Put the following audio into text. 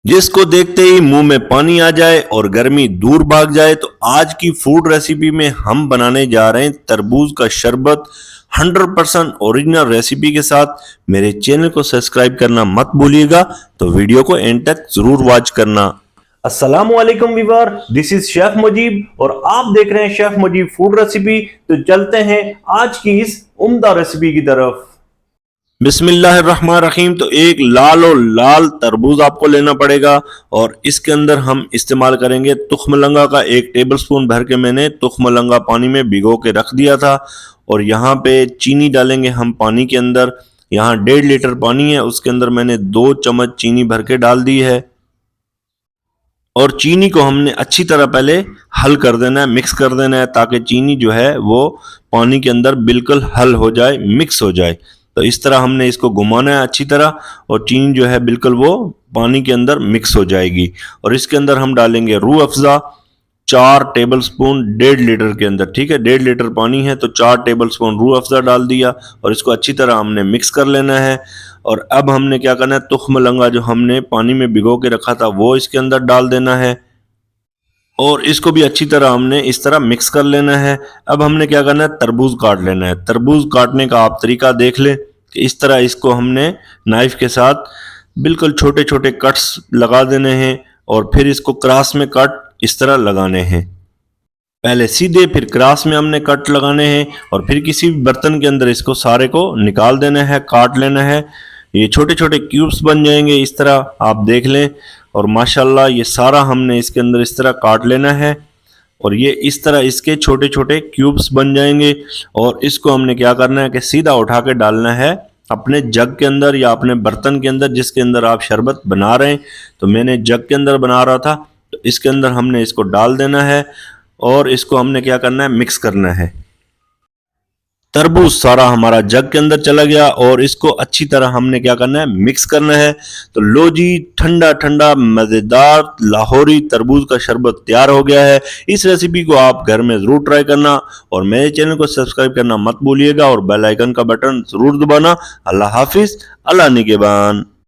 जिसको देखते ही मुंह में पानी आ जाए और गर्मी दूर भाग जाए। तो आज की फूड रेसिपी में हम बनाने जा रहे हैं तरबूज का शरबत 100% ओरिजिनल रेसिपी के साथ। मेरे चैनल को सब्सक्राइब करना मत भूलिएगा, तो वीडियो को एंड तक जरूर वॉच करना। अस्सलामुअलैकुम viewer, this is chef Mujeeb और आप देख रहे हैं शेफ मुजीब फूड रेसिपी। तो चलते हैं आज की इस उम्दा रेसिपी की तरफ। बिस्मिल्लाहिर्रहमानिर्रहीम। तो एक लाल और लाल तरबूज आपको लेना पड़ेगा और इसके अंदर हम इस्तेमाल करेंगे तुखमलंगा का 1 टेबलस्पून भर के मैंने तुखमलंगा पानी में भिगो के रख दिया था। और यहाँ पे चीनी डालेंगे हम पानी के अंदर। यहाँ 1.5 लीटर पानी है, उसके अंदर मैंने 2 चम्मच चीनी भर के डाल दी है। और चीनी को हमने अच्छी तरह पहले हल कर देना है, मिक्स कर देना है, ताकि चीनी जो है वो पानी के अंदर बिल्कुल हल हो जाए, मिक्स हो जाए। तो इस तरह हमने इसको घुमाना है अच्छी तरह और चीनी जो है बिल्कुल वो पानी के अंदर मिक्स हो जाएगी। और इसके अंदर हम डालेंगे रूह अफ़ज़ा 4 टेबलस्पून 1.5 लीटर के अंदर। ठीक है, 1.5 लीटर पानी है तो 4 टेबलस्पून रूह अफ़ज़ा डाल दिया और इसको अच्छी तरह हमने मिक्स कर लेना है। और अब हमने क्या करना है, तुखमलंगा जो हमने पानी में भिगो के रखा था वो इसके अंदर डाल देना है और इसको भी अच्छी तरह हमने इस तरह मिक्स कर लेना है। अब हमने क्या करना है, तरबूज काट लेना है। तरबूज काटने का आप तरीका देख लें कि इस तरह इसको हमने नाइफ के साथ बिल्कुल छोटे छोटे कट्स लगा देने हैं और फिर इसको क्रॉस में कट इस तरह लगाने हैं। पहले सीधे फिर क्रॉस में हमने कट लगाने हैं और फिर किसी भी बर्तन के अंदर इसको सारे को निकाल देना है, काट लेना है। ये छोटे छोटे क्यूब्स बन जाएंगे इस तरह, आप देख लें। और माशाल्लाह ये सारा हमने इसके अंदर इस तरह काट लेना है और ये इस तरह इसके छोटे छोटे क्यूब्स बन जाएंगे। और इसको हमने क्या करना है कि सीधा उठा के डालना है अपने जग के अंदर या अपने बर्तन के अंदर जिसके अंदर आप शरबत बना रहे हैं। तो मैंने जग के अंदर बना रहा था, तो इसके अंदर हमने इसको डाल देना है और इसको हमने क्या करना है, मिक्स करना है। तरबूज सारा हमारा जग के अंदर चला गया और इसको अच्छी तरह हमने क्या करना है, मिक्स करना है। तो लो जी, ठंडा ठंडा मज़ेदार लाहौरी तरबूज का शरबत तैयार हो गया है। इस रेसिपी को आप घर में ज़रूर ट्राई करना और मेरे चैनल को सब्सक्राइब करना मत भूलिएगा और बेल आइकन का बटन ज़रूर दबाना। अल्लाह हाफिज़, अल्लाह निगहबान।